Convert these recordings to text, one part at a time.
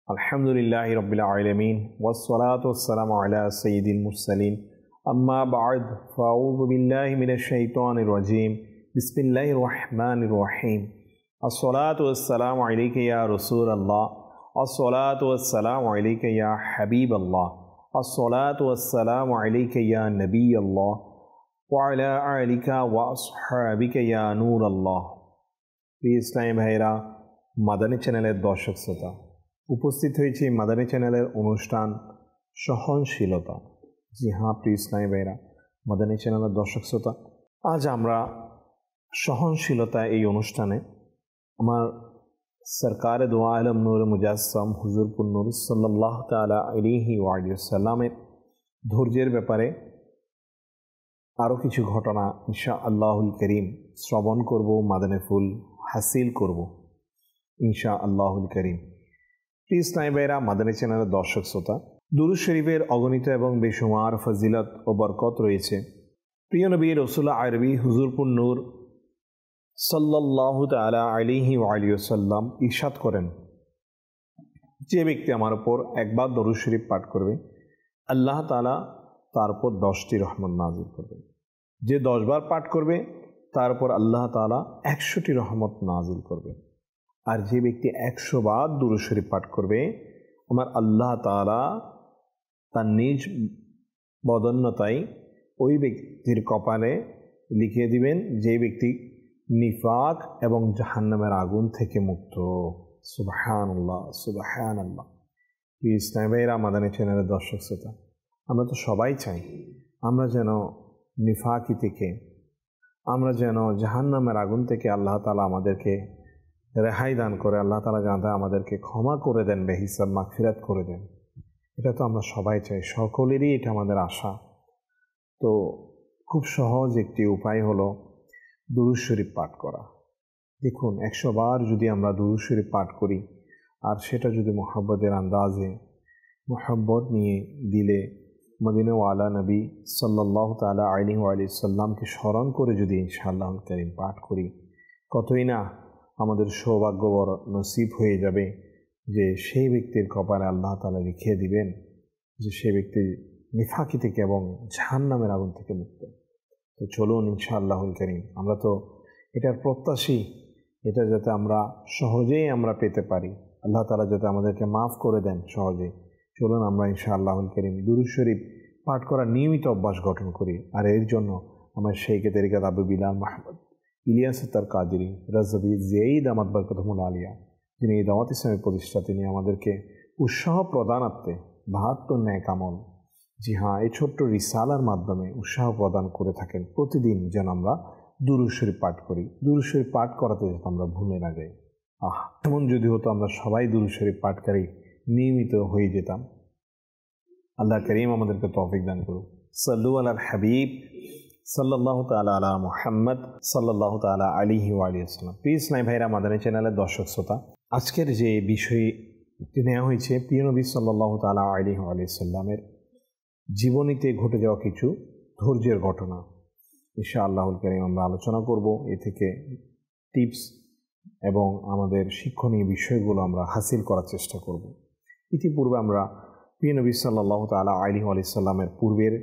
अल्हम्दुलिल्लाहि रब्बिल आलमीन वस्सलातु वस्सलामु अला सय्यिदिल मुरसलीन अम्मा बअद फ़अऊज़ु बिल्लाहि मिनश शैतानिर रजीम बिस्मिल्लाहिर रहमानिर रहीम अस्सलातु वस्सलामु अलैका या रसूलल्लाह अस्सलातु वस्सलामु अलैका या हबीबल्लाह अस्सलातु वस्सलामु अलैका या नबियल्लाह व अला आलिका व असहाबिका या नूरल्लाह। प्रिय इस्लामी भाईरा, মাদানী চ্যানেলের দর্শক শ্রোতা, উপস্থিত হয়েছে মাদানী চ্যানেলের অনুষ্ঠান সহনশীলতা। জি হ্যাঁ প্রিয় ইসলামী ভাইরা, মাদানী চ্যানেলের দর্শক শ্রোতা, আজ আমরা সহনশীলতা এই অনুষ্ঠানে আমার সরকারে দো আলম নূর মুজাসসাম হুজুর নূর সাল্লাল্লাহু তাআলা আলাইহি ওয়া সাল্লামের ধৈর্যের ব্যাপারে আরও কিছু ঘটনা ইনশাআল্লাহুল করিম শ্রবণ করব, মাদানী ফুল হাসিল করব ইনশাআল্লাহুল করিম। প্রিয় ইসলামী ভাইরা, মাদানী চ্যানেলের দর্শক শ্রোতা, দুরূদ শরীফের অগণিত এবং বেশুমার ফজিলত ও বরকত রয়েছে। প্রিয় নবী রাসূল আরবি হুজুর নূর সাল্লাল্লাহু তাআলা আলাইহি ওয়া সাল্লাম ইরশাদ করেন, যে ব্যক্তি আমার উপর একবার দরুদ শরীফ পাঠ করবে, আল্লাহ তাআলা তার উপর 10টি রহমত নাজিল করবেন। যে 10 বার পাঠ করবে তার উপর আল্লাহ তাআলা 100টি রহমত নাজিল করবে। আর যে ব্যক্তি 100 বার দুরূদ শরীফ পাঠ করবে, আমার আল্লাহ তাআলা তার নিজ বদন্যতায় ওই ব্যক্তির কপালে লিখিয়ে দিবেন যে ব্যক্তি নিফাক এবং জাহান্নামের আগুন থেকে মুক্ত। সুবহানাল্লাহ, সুবহানাল্লাহ। ইসলামী ভাইরা, মাদানী চ্যানেলের দর্শক শ্রোতা, আমরা তো সবাই চাই আমরা যেন নিফাকি থেকে, আমরা যেন জাহান্নামের আগুন থেকে আল্লাহ তাআলা আমাদেরকে রেহাই দান করে, আল্লাহ তাআলা যেন আমাদেরকে ক্ষমা করে দেন, বেহিসাব মাগফিরাত করে দেন। এটা তো আমরা সবাই চাই, সকলেরই এটা আমাদের আশা। তো খুব সহজ একটি উপায় হলো দুরূদ শরীফ পাঠ করা। দেখুন, 100 বার যদি আমরা দুরূদ শরীফ পাঠ করি আর সেটা যদি মুহাব্বতের আন্দাজে মুহাব্বত নিয়ে দিলে মদিনাওয়ালা নবী সাল্লাল্লাহু তাআলা আলাইহি ওয়া সাল্লামকে স্মরণ করে যদি ইনশাআল্লাহুল কারীম পাঠ করি, কতই না আমাদের সৌভাগ্য বড় নসিব হয়ে যাবে যে সেই ব্যক্তির কপালে আল্লাহ তাআলা লিখিয়ে দিবেন যে সেই ব্যক্তি নিফাকি থেকে এবং জাহান্নামের আগুন থেকে মুক্ত। তো চলুন ইনশাআল্লাহুল কারীম, আমরা তো এটার প্রত্যাশী, এটা যাতে আমরা সহজেই আমরা পেতে পারি, আল্লাহ তাআলা যাতে আমাদেরকে মাফ করে দেন সহজেই। চলুন আমরা ইনশাআল্লাহুল কারীম দুরূদ শরীফ পাঠ করার নিয়মিত অভ্যাস গঠন করি। আর এর জন্য আমার শেখে তরিকাত আবু বিলাল মাহমুদ ইলিয়াস তার কাদেরী রাজবি জিয়াইদ আহমদ বরকতুল আলিয়া, যিনি এই দাওয়াত ইসলামের প্রতিষ্ঠা, তিনি আমাদেরকে উৎসাহ প্রদানার্থে 72 নেক আমল, জি হ্যাঁ, এই ছোট্ট রিসালার মাধ্যমে উৎসাহ প্রদান করে থাকেন প্রতিদিন যেন আমরা দুরূদ শরীফ পাঠ করি। দুরূদ শরীফ পাঠ করাতে যাতে আমরা ভুলে না যাই। এমন যদি হতো আমরা সবাই দুরূদ শরীফ পাঠকারী নিয়মিত হয়ে যেতাম। আল্লাহ করিম আমাদেরকে তৌফিক দান করুন। সাল্লু আলাল হাবিব সাল্লাল্লাহু তাআলা আলা মুহাম্মদ সাল্লাল্লাহু তাআলা আলাইহি ওয়া সাল্লাম। প্রিয় ইসলামী ভাইরা, মাদানী চ্যানেলের দর্শক শ্রোতা, আজকের যে বিষয়টি নেওয়া হয়েছে প্রিয় নবী সাল্লাল্লাহু তাআলা আলাইহি ওয়া সাল্লামের জীবনীতে ঘটে যাওয়া কিছু ধৈর্যের ঘটনা ইনশাআল্লাহুল কারীম আমরা আলোচনা করব। এ থেকে টিপস এবং আমাদের শিক্ষণীয় বিষয়গুলো আমরা হাসিল করার চেষ্টা করব। ইতিপূর্বে আমরা প্রিয় নবী সাল্লাল্লাহু তাআলা আলাইহি ওয়া সাল্লামের পূর্বের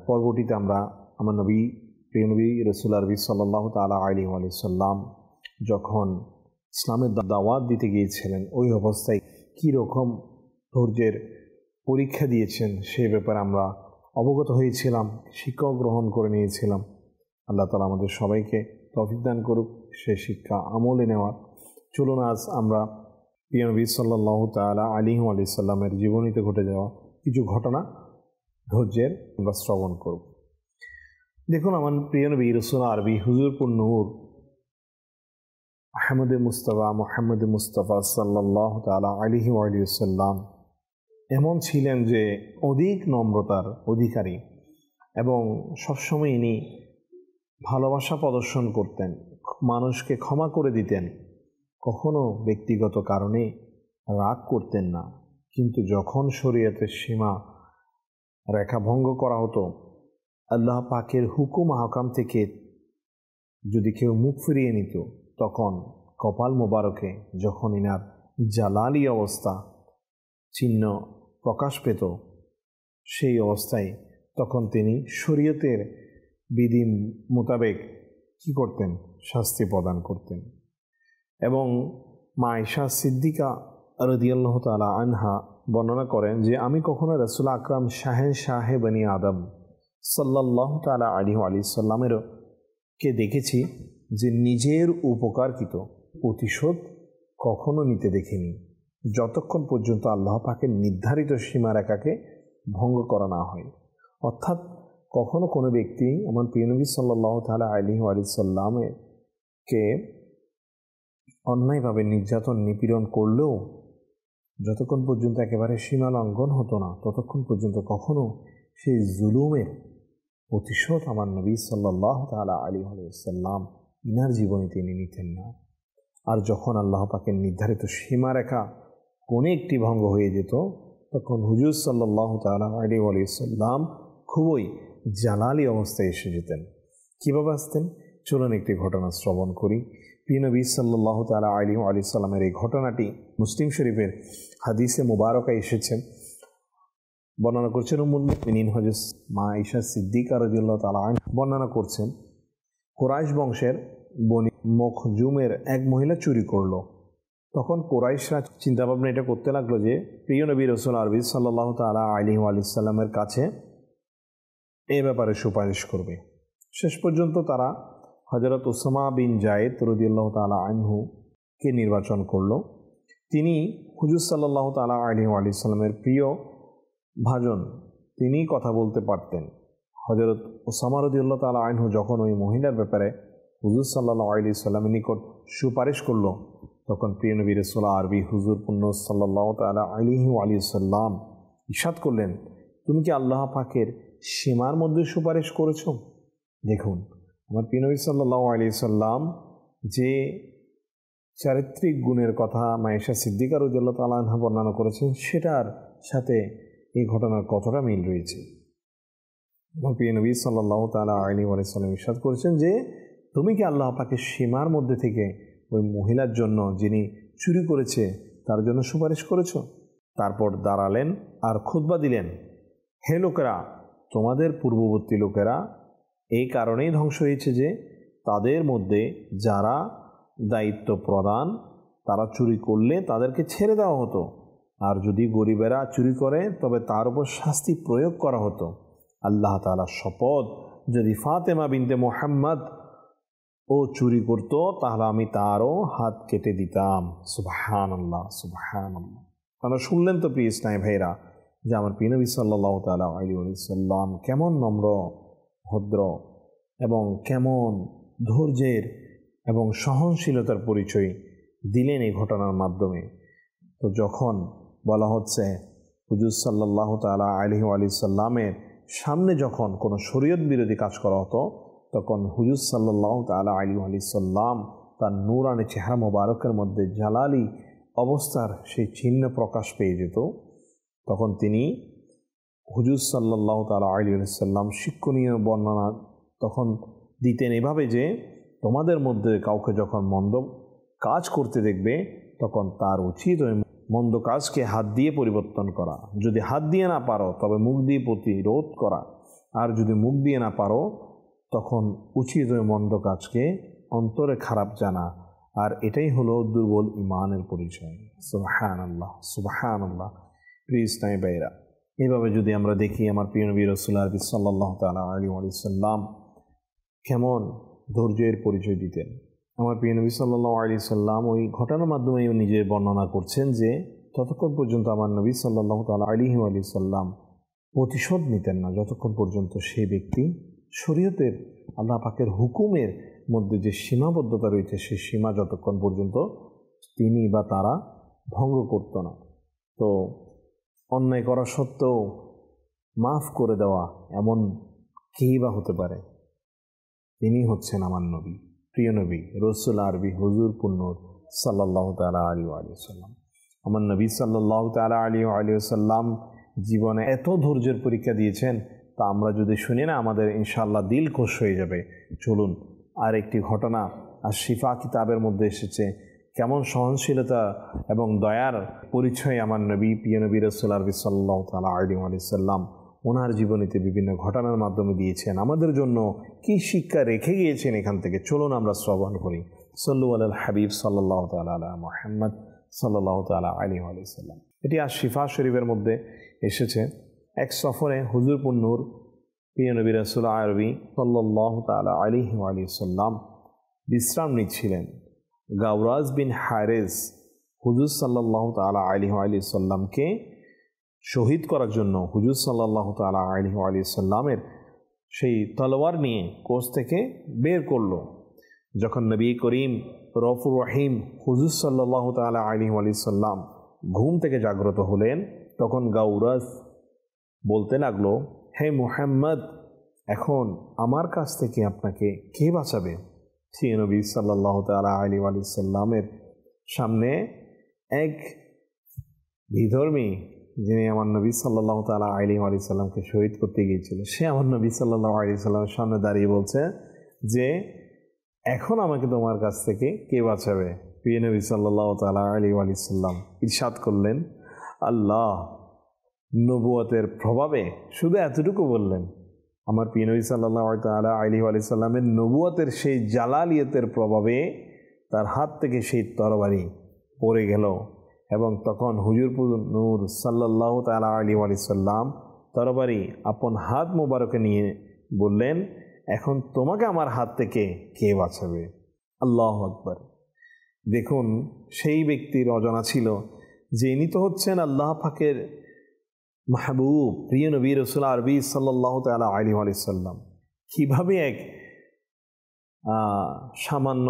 পর্বটিতে আমরা আমার নবী প্রিয় নবী রাসূল আরবি সাল্লাল্লাহু তাআলা আলাইহি ওয়া সাল্লাম যখন ইসলামের দাওয়াত দিতে গিয়েছিলেন, ওই অবস্থায় কী রকম ধৈর্যের পরীক্ষা দিয়েছেন সেই ব্যাপারে আমরা অবগত হয়েছিলাম, শিক্ষা গ্রহণ করে নিয়েছিলাম। আল্লাহ তাআলা আমাদের সবাইকে তৌফিক দান করুক সে শিক্ষা আমলে নেওয়ার। চলুন আজ আমরা প্রিয় নবী সাল্লাল্লাহু তাআলা আলাইহি ওয়া সাল্লামের জীবনীতে ঘটে যাওয়া কিছু ঘটনা ধৈর্যের আমরা শ্রবণ করব। দেখুন, আমার প্রিয় নবী রাসূল আরবি হুজুর নূর মুহাম্মদ মুস্তাফা সাল্লাল্লাহু তাআলা আলাইহি ওয়া সাল্লাম এমন ছিলেন যে অধিক নম্রতার অধিকারী এবং সবসময় ইনি ভালোবাসা প্রদর্শন করতেন, মানুষকে ক্ষমা করে দিতেন, কখনো ব্যক্তিগত কারণে রাগ করতেন না। কিন্তু যখন শরীয়তের সীমা রেখা ভঙ্গ করা হতো, আল্লাহ পাকের হুকুম আহকাম থেকে যদি কেউ মুখ ফিরিয়ে নিত, তখন কপাল মোবারকে যখন ইনার জালালি অবস্থা চিহ্ন প্রকাশ পেত, সেই অবস্থায় তখন তিনি শরীয়তের বিধি মোতাবেক কি করতেন? শাস্তি প্রদান করতেন। এবং মা আয়েশা সিদ্দিকা রাদিয়াল্লাহু তাআলা আনহা বর্ণনা করেন যে আমি কখনো রাসূল আকরাম শাহে বনি আদম সাল্লাল্লাহু তাআলা আলাইহি ওয়া সাল্লামের কে দেখেছি যে নিজের উপকারকৃত প্রতিশোধ কখনো নিতে দেখিনি, যতক্ষণ পর্যন্ত আল্লাহ পাকের নির্ধারিত সীমারেখাকে ভঙ্গ করা না হয়। অর্থাৎ কখনো কোনো ব্যক্তি আমার প্রিয় নবী সাল্লাল্লাহু তাআলা আলাইহি ওয়া সাল্লামকে অন্যায়ভাবে নির্যাতন নিপীড়ন করলেও যতক্ষণ পর্যন্ত একেবারে সীমা লঙ্ঘন হতো না, ততক্ষণ পর্যন্ত কখনো সেই জুলুমের প্রতিশোধ আমার নবী সাল্লাল্লাহু তাআলা আলাইহি ওয়া সাল্লাম ইনার জীবনে তিনি নিতেন না। আর যখন আল্লাহ পাকের নির্ধারিত সীমারেখা কোনো একটি ভঙ্গ হয়ে যেত, তখন হুজুর সাল্লাল্লাহু তাআলা আলাইহি ওয়া সাল্লাম খুবই জালালি অবস্থায় এসে যেতেন। কীভাবে আসতেন? চলুন একটি ঘটনা শ্রবণ করি। প্রিয় নবী সাল্লাল্লাহু তাআলা আলাইহি ওয়া সাল্লামের এই ঘটনাটি মুসলিম শরীফের হাদিসে মুবারকা এসেছে। বর্ণনা করছেন উম্মুল মুমিনিন হযরত মা আয়েশা সিদ্দিকা রাদিয়াল্লাহু তাআলা আনহা বর্ণনা করছেন, কুরাইশ বংশের বনি মখজুমের এক মহিলা চুরি করলো। তখন কুরাইশরা চিন্তাভাবনা এটা করতে লাগলো যে প্রিয় নবী রাসূল আরবি সাল্লাল্লাহু তাআলা আলাইহি ওয়া সাল্লামের কাছে এ ব্যাপারে সুপারিশ করবে। শেষ পর্যন্ত তারা হযরত উসামা বিন যায়েদ রাদিয়াল্লাহু তাআলা আনহুকে নির্বাচন করলো। তিনি হুজুর সাল্লাল্লাহু তাআলা আলাইহি ওয়া সাল্লামের প্রিয় ভাজন, তিনি কথা বলতে পারতেন। হযরত উসামা রাদিয়াল্লাহু তাআলা আনহু যখন ওই মহিলার ব্যাপারে হুজুর সাল্লাল্লাহু আলাইহি সাল্লামের নিকট সুপারিশ করলো, তখন প্রিয় নবী রাসূল আরবি হুজুর পুণ্য সাল্লাল্লাহু তাআলা আলাইহি ওয়া সাল্লাম ইরশাদ করলেন, তুমি কি আল্লাহ পাকের সীমার মধ্যে সুপারিশ করেছো? দেখুন, আমার প্রিয় নবী সাল্লাল্লাহু আলাইহি সাল্লাম যে চারিত্রিক গুণের কথা মা আয়েশা সিদ্দিকা রাদিয়াল্লাহু তাআলা আনহা বর্ণনা করেছেন, সেটার সাথে এই ঘটনার কতটা মিল রয়েছে। আমার প্রিয় নবী সাল্লাল্লাহু তাআলা আলাইহি ওয়া সাল্লাম ইরশাদ করেছেন যে তুমি কি আল্লাহ পাকের সীমার মধ্যে থেকে ওই মহিলার জন্য, যিনি চুরি করেছে, তার জন্য সুপারিশ করেছো? তারপর দাঁড়ালেন আর খুতবা দিলেন, হে লোকেরা, তোমাদের পূর্ববর্তী লোকেরা এই কারণেই ধ্বংস হয়েছে যে তাদের মধ্যে যারা দায়িত্ব প্রদান তারা চুরি করলে তাদেরকে ছেড়ে দেওয়া হতো, আর যদি গরিবেরা চুরি করে তবে তার উপর শাস্তি প্রয়োগ করা হতো। আল্লাহ তাআলার শপথ, যদি ফাতেমা বিনতে মুহাম্মদ ও চুরি করত তাহলে আমি তারও হাত কেটে দিতাম। সুবহানাল্লাহ, সুবহানাল্লাহ। আপনারা শুনলেন তো প্রিয় ইসলামী ভাইরা যে আমার প্রিয় নবী সাল্লাল্লাহু তাআলা আলাইহি ওয়া সাল্লাম কেমন নম্র, ভদ্র এবং কেমন ধৈর্যের এবং সহনশীলতার পরিচয় দিলেন এই ঘটনার মাধ্যমে। তো যখন বলা হচ্ছে হুজুর সাল্লাল্লাহু তাআলা আলাইহি ওয়া সাল্লামের সামনে যখন কোনো শরীয়ত বিরোধী কাজ করা হতো, তখন হুজুর সাল্লাল্লাহু তাআলা আলাইহি ওয়া সাল্লাম তার নূরানি চেহারা মোবারকের মধ্যে জালালি অবস্থার সেই চিহ্ন প্রকাশ পেয়ে যেত। তখন তিনি হুজুর সাল্লাল্লাহু তাআলা আলাইহি ওয়া সাল্লাম শিক্ষণীয় বর্ণনা তখন দিতেন এভাবে যে তোমাদের মধ্যে কাউকে যখন মন্দ কাজ করতে দেখবে, তখন তার উচিত ওই মন্দ কাজকে হাত দিয়ে পরিবর্তন করা। যদি হাত দিয়ে না পারো তবে মুখ দিয়ে প্রতিরোধ করা, আর যদি মুখ দিয়ে না পারো তখন উচিত ওই মন্দ কাজকে অন্তরে খারাপ জানা। আর এটাই হলো দুর্বল ইমানের পরিচয়। সুবহানাল্লাহ, সুবহানাল্লাহ। প্রিয় ইসলামী ভাইরা, এভাবে যদি আমরা দেখি আমার প্রিয় নবী রাসূল আরবি সাল্লাল্লাহু তাআলা আলাইহি ওয়া সাল্লাম কেমন ধৈর্যের পরিচয় দিতেন। আমার প্রিয় নবী সাল্লাল্লাহু আলাইহি সাল্লাম ওই ঘটনার মাধ্যমে নিজে বর্ণনা করছেন যে ততক্ষণ পর্যন্ত আমার নবী সাল্লাল্লাহু তাআলা আলাইহি ওয়া সাল্লাম প্রতিশোধ নিতেন না, যতক্ষণ পর্যন্ত সেই ব্যক্তি শরীয়তের আল্লাহ পাকের হুকুমের মধ্যে যে সীমাবদ্ধতা রয়েছে সেই সীমা যতক্ষণ পর্যন্ত তিনি বা তারা ভঙ্গ করত না। তো অন্যায় করা সত্ত্বেও মাফ করে দেওয়া এমন কেই বা হতে পারে? তিনি হচ্ছেন আমার নবী, প্রিয় নবী রাসূল আরবি হুজুর পুন্নর সাল্লাল্লাহু তাআলা আলাইহি ওয়া সাল্লাম। আমার নবী সাল্লাল্লাহু তাআলা আলাইহি ওয়া সাল্লাম জীবনে এত ধৈর্যের পরীক্ষা দিয়েছেন, তা আমরা যদি শুনি না আমাদের ইনশাআল্লাহ দিল খুশ হয়ে যাবে। চলুন আর একটি ঘটনা আর শিফা কিতাবের মধ্যে এসেছে কেমন সহনশীলতা এবং দয়ার পরিচয় আমার নবী প্রিয় নবী রাসূল আরবি সাল্লাল্লাহু তাআলা আলাইহি ওয়াসাল্লাম ওনার জীবনীতে বিভিন্ন ঘটনার মাধ্যমে দিয়েছেন, আমাদের জন্য কি শিক্ষা রেখে গিয়েছেন এখান থেকে চলুন আমরা শ্রবণ করি। সাল্লু আলাল হাবিব সাল্লাল্লাহু তাআলা আলা মুহাম্মদ সাল্লাল্লাহু তাআলা আলাইহি ওয়াসাল্লাম। এটি আর শিফা শরীফের মধ্যে এসেছে। এক সফরে হুজুরপুর নূর প্রিয় নবী রাসূল আরবি সাল্লাল্লাহু তাআলা আলাইহি ওয়াসাল্লাম বিশ্রাম নিচ্ছিলেন। গাওরাজ বিন হারেস হুজুর সাল্লাল্লাহু তাআলা আলাইহি ওয়াসাল্লামকে শহীদ করার জন্য হুজুর সাল্লাল্লাহু তাআলা আলাইহি ওয়াসাল্লামের সেই তলোয়ার নিয়ে কোষ থেকে বের করলো। যখন নবী করিম রউফুর রহিম হুজুর সাল্লাল্লাহু তাআলা আলাইহি ওয়াসাল্লাম ঘুম থেকে জাগ্রত হলেন, তখন গাওরাজ বলতে লাগলো, হে মুহাম্মদ, এখন আমার কাছ থেকে আপনাকে কে বাঁচাবে? প্রিয় নবী সাল্লাল্লাহু তাআলা আলাইহি ওয়াসাল্লামের সামনে এক বিধর্মী, যিনি আমার নবী সাল্লাল্লাহু তাআলা আলাইহি ওয়াসাল্লামকে শহীদ করতে গিয়েছিল, সে আমার নবী সাল্লাল্লাহু আলাইহি ওয়াসাল্লামের সামনে দাঁড়িয়ে বলছে যে এখন আমাকে তোমার কাছ থেকে কে বাঁচাবে? প্রিয় নবী সাল্লাল্লাহু তাআলা আলাইহি ওয়াসাল্লাম ইরশাদ করলেন, আল্লাহ নবুয়তের প্রভাবে শুধু এতটুকু বললেন। আমার প্রিয় নবী সাল্লাল্লাহু তাআলা আলাইহি ওয়াসাল্লামের নবুয়তের সেই জালালিয়তের প্রভাবে তার হাত থেকে সেই তরবারি পড়ে গেল এবং তখন হুজুরপুর নূর সাল্লাল্লাহু তাআলা আলাইহি ওয়াসাল্লাম তরবারি আপন হাত মোবারকে নিয়ে বললেন, এখন তোমাকে আমার হাত থেকে কে বাঁচাবে? আল্লাহু আকবার। দেখুন, সেই ব্যক্তির অজানা ছিল যে ইনি তো হচ্ছেন আল্লাহ পাকের মাহবুব প্রিয় নবী রাসূল আরবি সাল্লাল্লাহু তাআলা আলাইহি ওয়াসাল্লাম। কিভাবে এক সামান্য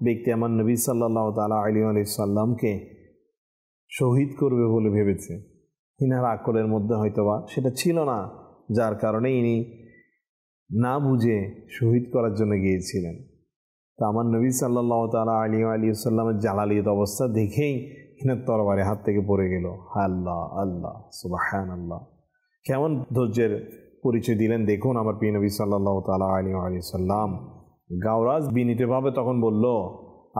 ব্যক্তি আমার নবী সাল্লাল্লাহু তাআলা আলাইহি ওয়াসাল্লামকে শহীদ করবে বলে ভেবেছে? ইনার আকলের মধ্যে হয়তোবা সেটা ছিল না, যার কারণে ইনি না বুঝে শহীদ করার জন্য গিয়েছিলেন। তো আমার নবী সাল্লাল্লাহু তাআলা আলাইহি ওয়াসাল্লামের জালালিয়ত অবস্থা দেখেই ইনার তরবারি হাত থেকে পড়ে গেল। আল্লাহ আল্লাহ সুবহানাল্লাহ, কেমন ধৈর্যের পরিচয় দিলেন দেখুন আমার প্রিয় নবী সাল্লাল্লাহু তাআলা আলাইহি ওয়াসাল্লাম। গাওরাজ বিনীতভাবে তখন বলল,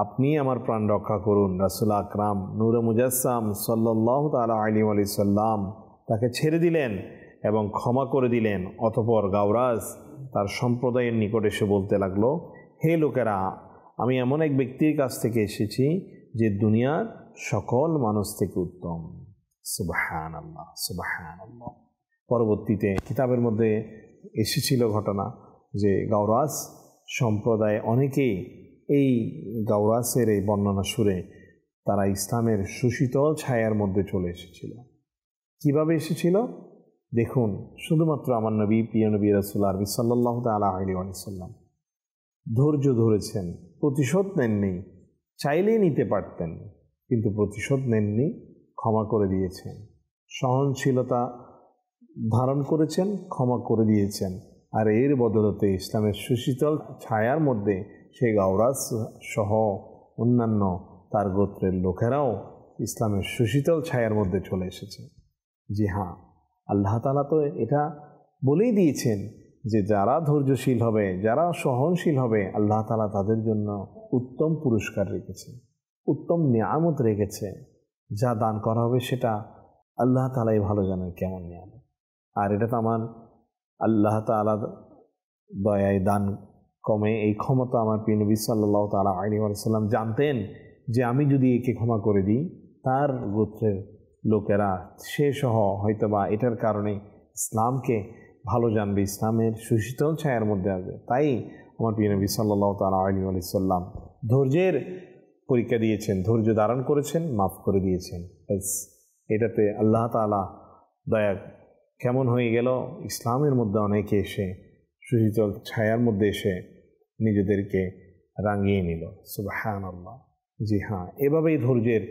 আপনি আমার প্রাণ রক্ষা করুন। রাসূল আকরাম নূরে মুজাসসাম সাল্লাল্লাহু তাআলা আলাইহি ওয়াসাল্লাম তাকে ছেড়ে দিলেন এবং ক্ষমা করে দিলেন। অতঃপর গাওরাজ তার সম্প্রদায়ের নিকট এসে বলতে লাগলো, হে লোকেরা, আমি এমন এক ব্যক্তির কাছ থেকে এসেছি যে দুনিয়ার সকল মানুষ থেকে উত্তম। সুবহানাল্লাহ সুবহানাল্লাহ। পরবর্তীতে কিতাবের মধ্যে এসেছিল ঘটনা যে গাওরাজ সম্প্রদায় অনেকেই এই গাওরাসের এই বর্ণনা শুনে তারা ইসলামের সুশীতল ছায়ার মধ্যে চলে এসেছিল। কিভাবে এসেছিল দেখুন, শুধুমাত্র আমার নবী প্রিয় নবী রাসূল আরবি সাল্লাল্লাহু তাআলা আলাইহি ওয়াসাল্লাম ধৈর্য ধরেছেন, প্রতিশোধ নেননি। চাইলেই নিতে পারতেন, কিন্তু প্রতিশোধ নেননি, ক্ষমা করে দিয়েছেন। সহনশীলতা ধারণ করেছেন, ক্ষমা করে দিয়েছেন। আর এর বদলতে ইসলামের সুশীতল ছায়ার মধ্যে সেই গাওরাজ সহ অন্যান্য তার গোত্রের লোকেরাও ইসলামের সুশীতল ছায়ার মধ্যে চলে এসেছে। জি হ্যাঁ, আল্লাহ তাআলা তো এটা বলেই দিয়েছেন যে যারা ধৈর্যশীল হবে, যারা সহনশীল হবে, আল্লাহ তাআলা তাদের জন্য উত্তম পুরস্কার রেখেছে, উত্তম নিয়ামত রেখেছে। যা দান করা হবে সেটা আল্লাহ তাআলাই ভালো জানেন কেমন নিয়ামত। আর এটা তো আমার আল্লাহ তাআলা দয়ায় দান কমে এই ক্ষমতা আমার প্রিয় নবী সাল্লাল্লাহু তাআলা আলাইহি ওয়াসাল্লাম জানতেন যে আমি যদি একে ক্ষমা করে দিই, তার গোত্রের লোকেরা সে সহ হয়তোবা এটার কারণে ইসলামকে ভালো জানবে, ইসলামের সুশীতল ছায়ার মধ্যে আসবে। তাই আমার প্রিয় নবী সাল্লাল্লাহু তাআলা আলাইহি ওয়াসাল্লাম ধৈর্যের পরীক্ষা দিয়েছেন, ধৈর্য ধারণ করেছেন, মাফ করে দিয়েছেন। এটাতে আল্লাহ তাআলা দয়া কেমন হয়ে গেল, ইসলামের মধ্যে অনেকে এসে সুশীতল ছায়ার মধ্যে এসে নিজেদেরকে রাঙিয়ে নিল। সুবহানাল্লাহ। জি হ্যাঁ, এভাবেই ধৈর্যের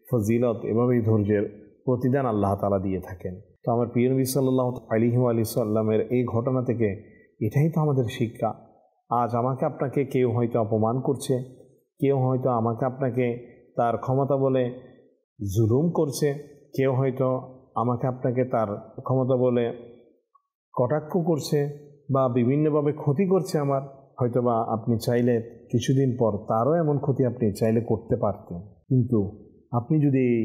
ফজিলত, এভাবেই ধৈর্যের প্রতিদান আল্লাহ তাআলা দিয়ে থাকেন। তো আমার প্রিয় নবী সাল্লাল্লাহু আলাইহি ওয়াসাল্লামের এই ঘটনা থেকে এটাই তো আমাদের শিক্ষা। আজ আমাকে আপনাকে কেউ হয়তো অপমান করছে, কেউ হয়তো আমাকে আপনাকে তার ক্ষমতা বলে জুলুম করছে, কেউ হয়তো আমাকে আপনাকে তার ক্ষমতা বলে কটাক্ষ করছে বা বিভিন্নভাবে ক্ষতি করছে আমার। হয়তোবা আপনি চাইলে কিছুদিন পর তারও এমন ক্ষতি আপনি চাইলে করতে পারতেন। কিন্তু আপনি যদি এই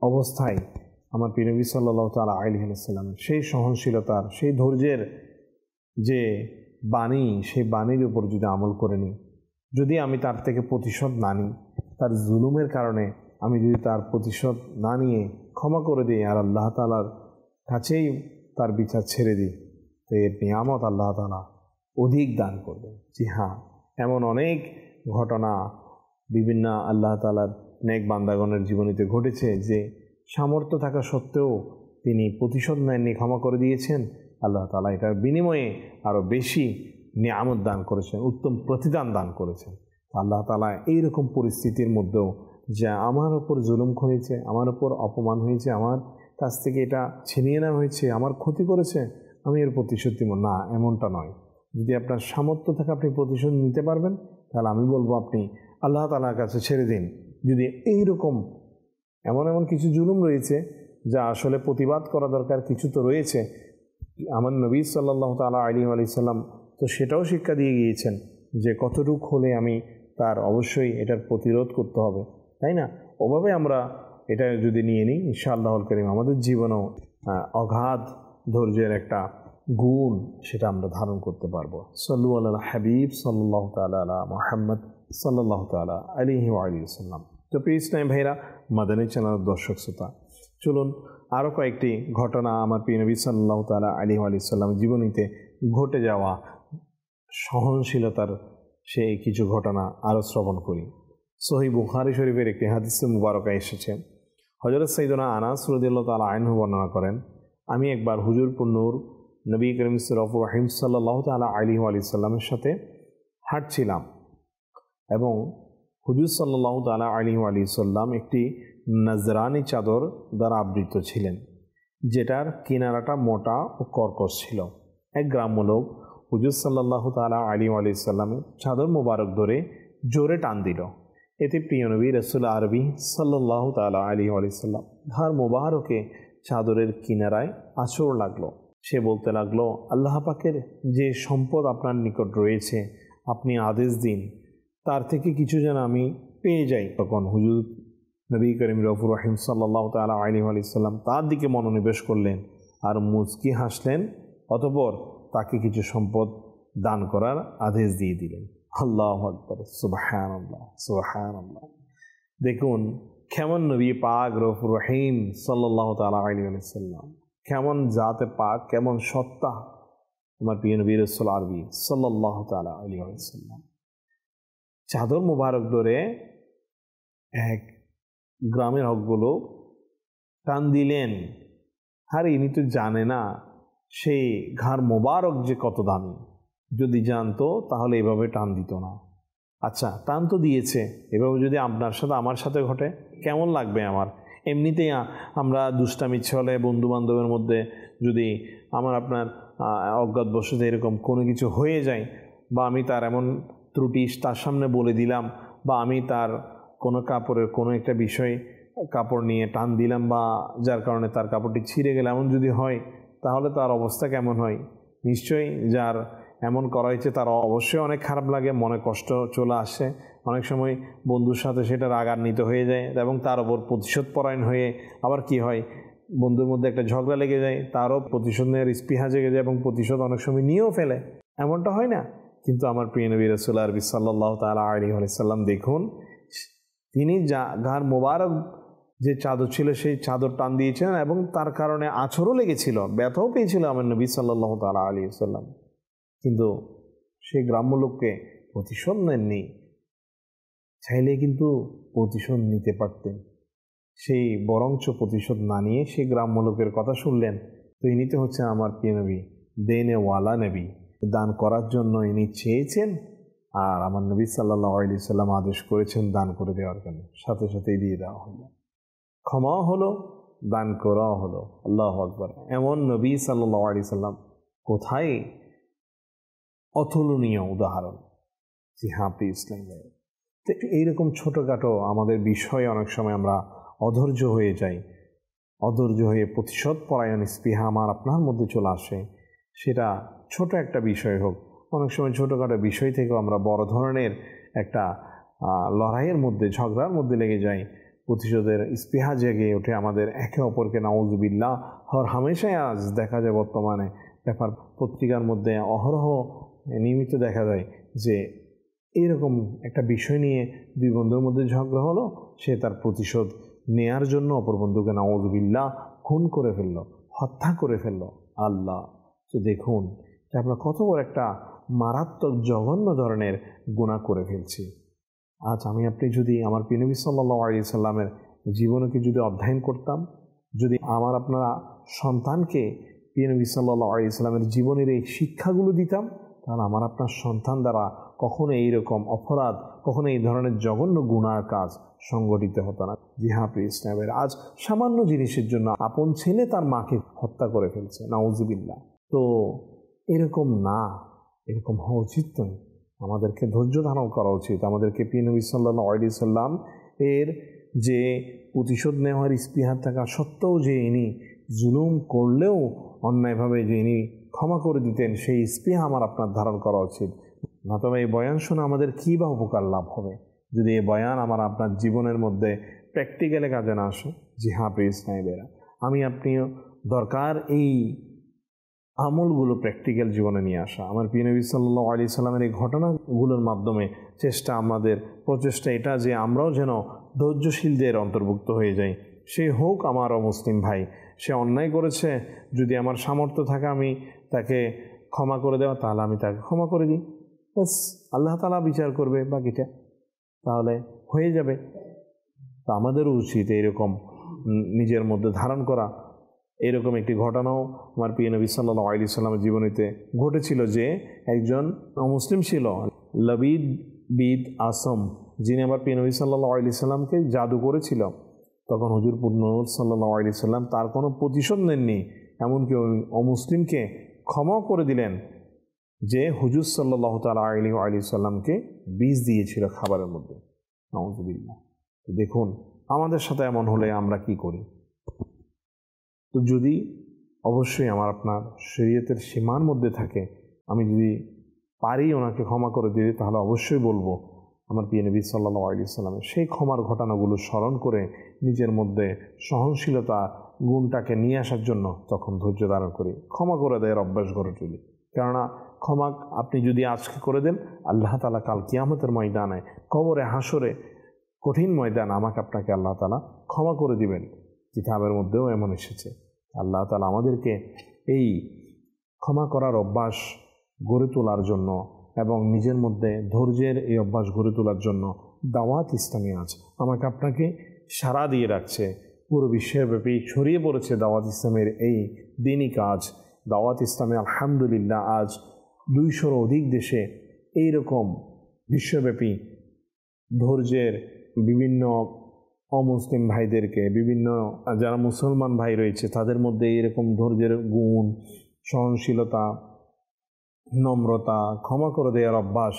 অবস্থায় আমার প্রিয় নবী সাল্লাল্লাহু তাআলা আলাইহি ওয়াসাল্লাম সেই সহনশীলতার, সেই ধৈর্যের যে বাণী, সেই বাণীর উপর যদি আমল করে নিই, যদি আমি তার থেকে প্রতিশোধ না নিই, তার জুলুমের কারণে আমি যদি তার প্রতিশোধ না নিয়ে ক্ষমা করে দিই আর আল্লাহ তাআলার কাছেই তার বিচার ছেড়ে দিই, তো এর নিয়ামত আল্লাহ তাআলা অধিক দান করবেন। জি হ্যাঁ, এমন অনেক ঘটনা বিভিন্ন আল্লাহ তাআলার নেক বান্দাগণের জীবনীতে ঘটেছে যে সামর্থ্য থাকা সত্ত্বেও তিনি প্রতিশোধ নেননি, ক্ষমা করে দিয়েছেন। আল্লাহ তাআলা এটার বিনিময়ে আরও বেশি নিয়ামত দান করেছেন, উত্তম প্রতিদান দান করেছেন। আল্লাহ তাআলা এইরকম পরিস্থিতির মধ্যেও যা আমার ওপর জুলুম করেছে, আমার ওপর অপমান হয়েছে, আমার কাছ থেকে এটা ছিনিয়ে নেওয়া হয়েছে, আমার ক্ষতি করেছে, আমি এর প্রতিশোধ দিব না, এমনটা নয়। যদি আপনার সামর্থ্য থাকে আপনি প্রতিশোধ নিতে পারবেন, তাহলে আমি বলবো আপনি আল্লাহ তাআলার কাছে ছেড়ে দিন। যদি এইরকম এমন কিছু জুলুম রয়েছে যা আসলে প্রতিবাদ করা দরকার, কিছু তো রয়েছে, আমার নবী সাল্লাল্লাহু তাআলা আলাইহি ওয়াসাল্লাম তো সেটাও শিক্ষা দিয়ে গিয়েছেন যে কতটুক হলে আমি তার অবশ্যই এটার প্রতিরোধ করতে হবে, তাই না? ওভাবে আমরা এটা যদি নিয়ে নিই, ইনশাআল্লাহুল কারীম আমাদের জীবনেও অগাধ ধৈর্যের একটা গুণ সেটা আমরা ধারণ করতে পারবো। সাল্লু আলা হাবিব সাল্লাল্লাহু তাআলা আলা মুহাম্মদ সাল্লাল্লাহু তাআলা আলাইহি ওয়া আলিহি ওয়াসাল্লাম। তো প্রিয় ইসলামী ভাইরা, মাদানী চ্যানেলের দর্শক শ্রোতা, চলুন আরও কয়েকটি ঘটনা আমার প্রিয় নবী সাল্লাল্লাহু তাআলা আলাইহি ওয়া সাল্লামের জীবনীতে ঘটে যাওয়া সহনশীলতার সেই কিছু ঘটনা আরও শ্রবণ করি। সহিহ বুখারী শরীফের একটি হাদিসে মুবারকা এসেছে, হযরত সাইয়েদনা আনাস রাদিয়াল্লাহু তাআলা আনহু বর্ণনা করেন, আমি একবার হুজুরপুর নূর নবী করিম সাল্লাল্লাহু তাআলা আলাইহি ওয়া সাল্লামের সাথে হাঁটছিলাম এবং হুজুর সাল্লাল্লাহু তাআলা আলাইহি ওয়া সাল্লাম একটি নজরানি চাদর দ্বারা আবৃত ছিলেন, যেটার কিনারাটা মোটা ও কর্কশ ছিল। এক গ্রাম্য লোক হুজুর সাল্লাল্লাহু তাআলা আলাইহি ওয়া সাল্লামের চাদর মোবারক ধরে জোরে টান দিল। এতে প্রিয় নবী রাসূল আরবি সাল্লাল্লাহু তাআলা আলাইহি ওয়া সাল্লাম ঘাড় মোবারকে চাদরের কিনারায় আঁচড় লাগলো। সে বলতে লাগলো, আল্লাহ পাকের যে সম্পদ আপনার নিকট রয়েছে, আপনি আদেশ দিন তার থেকে কিছু যেন আমি পেয়ে যাই। তখন হুজুর নবী করিম রউফুর রহিম সাল্লাল্লাহু তাআলা আলাইহি ওয়া সাল্লাম তার দিকে মনোনিবেশ করলেন আর মুচকি হাসলেন, অতঃপর তাকে কিছু সম্পদ দান করার আদেশ দিয়ে দিলেন। আল্লাহু আকবার, সুবহানাল্লাহ, সুবহানাল্লাহ। দেখুন কেমন নবী পাক রউফুর রহিম সাল্লাল্লাহু তাআলা আলাইহি ওয়া সাল্লাম, কেমন জাতে পাক, কেমন সত্তা আমার প্রিয় নবী রাসূল আরবি সাল্লাল্লাহু তাআলা আলাইহি ওয়া সাল্লাম। চাদর মোবারক ধরে এক গ্রামের হকগুলো টান দিলেন। আর ইনি তো জানে না সেই ঘাড় মোবারক যে কত দামি, যদি জানতো তাহলে এভাবে টান দিত না। আচ্ছা, টান তো দিয়েছে, এভাবে যদি আপনার সাথে আমার সাথে ঘটে কেমন লাগবে আমার? এমনিতেই আমরা দুষ্টামি ছলে বন্ধু বান্ধবের মধ্যে যদি আমার আপনার অজ্ঞাতবশত এরকম কোনো কিছু হয়ে যায়, বা আমি তার এমন ত্রুটি তার সামনে বলে দিলাম, বা আমি তার কোনো কাপড়ের কোনো একটা বিষয় কাপড় নিয়ে টান দিলাম, বা যার কারণে তার কাপড়টি ছিঁড়ে গেলে এমন যদি হয়, তাহলে তার অবস্থা কেমন হয়? নিশ্চয়ই যার এমন করা হয়েছে তার অবশ্যই অনেক খারাপ লাগে, মনে কষ্ট চলে আসে। অনেক সময় বন্ধুর সাথে সেটা রাগান্বিত হয়ে যায় এবং তার ওপর প্রতিশোধ পরায়ণ হয়ে আবার কি হয়, বন্ধুর মধ্যে একটা ঝগড়া লেগে যায়, তারও প্রতিশোধ নেওয়ার স্পৃহা জেগে যায় এবং প্রতিশোধ অনেক সময় নিয়েও ফেলে। এমনটা হয় না? কিন্তু আমার প্রিয় নবী রাসূল আরবি সাল্লাল্লাহু তাআলা আলাইহি ওয়া সাল্লাম দেখুন, তিনি ঘাড় মোবারক যে চাদর ছিল সেই চাদর টান দিয়েছিলেন এবং তার কারণে আঁচড়ও লেগেছিল, ব্যথাও পেয়েছিল আমার নবী সাল্লাল্লাহু তাআলা আলাইহি ওয়া সাল্লাম। কিন্তু সেই গ্রাম্য লোককে প্রতিশোধ নেননি, চাইলে কিন্তু প্রতিশোধ নিতে পারতেন। সেই বরঞ্চ প্রতিশোধ না নিয়ে সেই গ্রাম্য লোকের কথা শুনলেন। তো ইনি তো হচ্ছে আমার প্রিয় নবী, দেনেওয়ালা নবী, দান করার জন্য ইনি চেয়েছেন আর আমার নবী সাল্লাল্লাহু আলাইহি সাল্লাম আদেশ করেছেন দান করে দেওয়ার জন্য, সাথে সাথেই দিয়ে দেওয়া হলো, ক্ষমাও হলো, দান করাও হলো। আল্লাহু আকবার। এমন নবী সাল্লাল্লাহু আলাইহি সাল্লাম কোথায়? অতুলনীয় উদাহরণ। জি হ্যাঁ প্রিয় ইসলাম ভাই, তো এইরকম ছোটোখাটো আমাদের বিষয়ে অনেক সময় আমরা অধৈর্য হয়ে যাই, অধৈর্য হয়ে প্রতিশোধ পরায়ণ স্পৃহা আমার আপনার মধ্যে চলে আসে। সেটা ছোট একটা বিষয় হোক, অনেক সময় ছোটোখাটো বিষয় থেকেও আমরা বড় ধরনের একটা লড়াইয়ের মধ্যে, ঝগড়ার মধ্যে লেগে যাই। প্রতিশোধের স্পৃহা জেগে ওঠে আমাদের একে অপরকে নাউজুবিল্লাহ হর হামেশাই আজ দেখা যায় বর্তমানে পেপার পত্রিকার মধ্যে অহরহ নিয়মিত দেখা যায় যে এইরকম একটা বিষয় নিয়ে দুই বন্ধুর মধ্যে ঝগড়া হলো, সে তার প্রতিশোধ নেয়ার জন্য অপর বন্ধুকে নাউজুবিল্লাহ খুন করে ফেললো, হত্যা করে ফেললো। আল্লাহ, তো দেখুন যে আমরা কত বড় একটা মারাত্মক জঘন্য ধরনের গুনাহ করে ফেলছি। আজ আমি আপনি যদি আমার প্রিয় নবী সাল্লাল্লাহু আলাইহি সাল্লামের জীবনকে যদি অধ্যয়ন করতাম, যদি আমার আপনারা সন্তানকে প্রিয় নবী সাল্লাল্লাহু আলাইহি সাল্লামের জীবনের এই শিক্ষাগুলো দিতাম, তাহলে আমার আপনার সন্তান দ্বারা কখনো এইরকম অপরাধ, কখনো এই ধরনের জঘন্য গুনাহ কাজ সংগঠিত হতো না। জি হ্যাঁ প্রিয় ইসলামের, আজ সামান্য জিনিসের জন্য আপন ছেলে তার মাকে হত্যা করে ফেলছে, নাউজুবিল্লাহ। তো এরকম না, এরকম হওয়া উচিত নয়। আমাদেরকে ধৈর্য ধারণ করা উচিত। আমাদেরকে প্রিয় নবী সাল্লাল্লাহু আলাইহি সাল্লাম এর যে প্রতিশোধ নেওয়ার স্পৃহা থাকা সত্ত্বেও যে ইনি জুলুম করলেও অন্যায়ভাবে যে ইনি ক্ষমা করে দিতেন, সেই স্পৃহা আমার আপনার ধারণ করা উচিত। না তবে এই বয়ান শুনে আমাদের কী বা উপকার লাভ হবে যদি এই বয়ান আমার আপনার জীবনের মধ্যে প্র্যাকটিক্যালে কাজে না আসে। জি হ্যাঁ প্রিয় ইসলামীরা, আমি আপনিও দরকার এই আমলগুলো প্র্যাকটিক্যাল জীবনে নিয়ে আসা। আমার প্রিয় নবী সাল্লাল্লাহু আলাইহি সাল্লামের এই ঘটনাগুলোর মাধ্যমে আমাদের প্রচেষ্টা এটা যে আমরাও যেন ধৈর্যশীলদের অন্তর্ভুক্ত হয়ে যাই। সে হোক আমার অমুসলিম ভাই, সে অন্যায় করেছে, যদি আমার সামর্থ্য থাকে আমি তাকে ক্ষমা করে দেওয়া, তাহলে আমি তাকে ক্ষমা করে দিই, বাস আল্লাহ তাআলা বিচার করবে বাকিটা, তাহলে হয়ে যাবে। তা আমাদেরও উচিত এইরকম নিজের মধ্যে ধারণ করা। এরকম একটি ঘটনাও আমার প্রিয় নবী সাল্লাল্লাহু আলাইহি সাল্লামের জীবনীতে ঘটেছিল যে একজন অমুসলিম ছিল লবিদ বিন আসম, যিনি আমার প্রিয় নবী সাল্লাল্লাহু আলাইহি সাল্লামকে জাদু করেছিল। তখন হুজুর নূর সাল্লাল্লাহু আলাইহি সাল্লাম তার কোনো প্রতিশোধ নেননি, এমনকি অমুসলিমকে ক্ষমা করে দিলেন যে হুজুর সাল্লাল্লাহু তাআলা আলাইহি সাল্লামকে বিষ দিয়েছিল খাবারের মধ্যে। নাউযুবিল্লাহ। দেখুন আমাদের সাথে এমন হলে আমরা কি করি। তো যদি অবশ্যই আমার আপনার শরীয়তের সীমার মধ্যে থাকে, আমি যদি পারি ওনাকে ক্ষমা করে দিতে, তাহলে অবশ্যই বলবো আমার প্রিয় নবী সাল্লাল্লাহু আলাইহি সাল্লামের সেই ক্ষমার ঘটনাগুলো স্মরণ করে নিজের মধ্যে সহনশীলতা গুণটাকে নিয়ে আসার জন্য তখন ধৈর্য ধারণ করি, ক্ষমা করে দেওয়ার অভ্যাস গড়ে তুলি। কেননা ক্ষমা আপনি যদি আজকে করে দেন, আল্লাহ তাআলা কাল কিয়ামতের ময়দানে, কবরে, হাসরে, কঠিন ময়দান আমাকে আপনাকে আল্লাহ তাআলা ক্ষমা করে দিবেন। কিতাবের মধ্যেও এমন এসেছে। আল্লাহ তাআলা আমাদেরকে এই ক্ষমা করার অভ্যাস গড়ে তোলার জন্য এবং নিজের মধ্যে ধৈর্যের এই অভ্যাস গড়ে তোলার জন্য দাওয়াত ইসলামী আজ আমাকে আপনাকে সাড়া দিয়ে রাখছে। পুরো বিশ্বব্যাপী ছড়িয়ে পড়েছে দাওয়াত ইসলামের এই দিনই কাজ। দাওয়াত ইসলামে আলহামদুলিল্লাহ আজ 200-র অধিক দেশে এইরকম বিশ্বব্যাপী ধৈর্যের বিভিন্ন অমুসলিম ভাইদেরকে, বিভিন্ন যারা মুসলমান ভাই রয়েছে তাদের মধ্যে এরকম ধৈর্যের গুণ, সহনশীলতা, নম্রতা, ক্ষমা করে দেওয়ার অভ্যাস,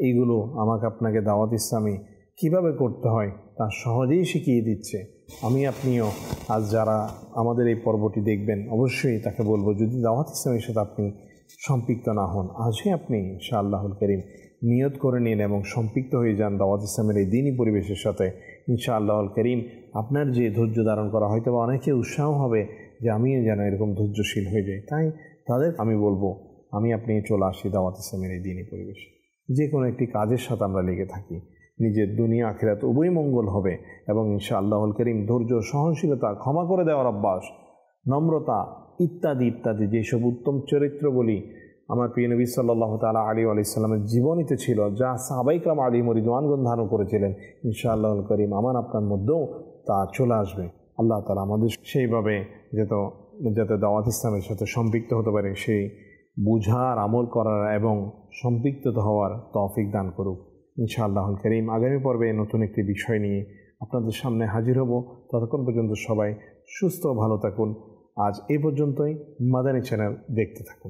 এইগুলো আমাকে আপনাকে দাওয়াত ইসলামী কীভাবে করতে হয় তা সহজেই শিখিয়ে দিচ্ছে। আমি আপনিও আজ যারা আমাদের এই পর্বটি দেখবেন, অবশ্যই তাকে বলবো, যদি দাওয়াত ইসলামের সাথে আপনি সম্পৃক্ত না হন, আজই আপনি ইনশাআল্লাহুল কারীম নিয়ত করে নিন এবং সম্পৃক্ত হয়ে যান দাওয়াত ইসলামের এই দিনই পরিবেশের সাথে। ইনশাআল্লাহুল কারীম আপনার যে ধৈর্য ধারণ করা, হয়তো বা অনেকে উৎসাহ হবে যে আমিও যেন এরকম ধৈর্যশীল হয়ে যাই। তাই তাদের আমি বলবো, আমি আপনি চলে আসি দাওয়াত ইসলামের এই দিনই পরিবেশে। যে কোনো একটি কাজের সাথে আমরা লেগে থাকি, নিজের দুনিয়া আখিরাত উভয় মঙ্গল হবে। এবং ইনশাআল্লাহুল কারীম ধৈর্য, সহনশীলতা, ক্ষমা করে দেওয়ার অভ্যাস, নম্রতা ইত্যাদি ইত্যাদি যেসব উত্তম চরিত্র বলি আমার প্রিয় নবী সাল্লাল্লাহু তাআলা আলাইহি ওয়া সাল্লামের জীবনীতে ছিল, যা সাহাবায়ে কেরাম আলাইহিম রিদওয়ানগণ ধারণ করেছিলেন, ইনশাআল্লাহুল কারীম আমার আপনার মধ্যেও তা চলে আসবে। আল্লাহ তাআলা আমাদের সেইভাবে যাতে দাওয়াত ইসলামের সাথে সম্পৃক্ত হতে পারে, সেই বুঝার, আমল করার এবং সম্পৃক্ত হওয়ার তৌফিক দান করুক ইনশাআল্লাহুল কারীম। আগামী পর্বে নতুন একটি বিষয় নিয়ে আপনাদের সামনে হাজির হব। ততক্ষণ পর্যন্ত সবাই সুস্থ ও ভালো থাকুন। আজ এই পর্যন্তই। মাদানী চ্যানেল দেখতে থাকুন।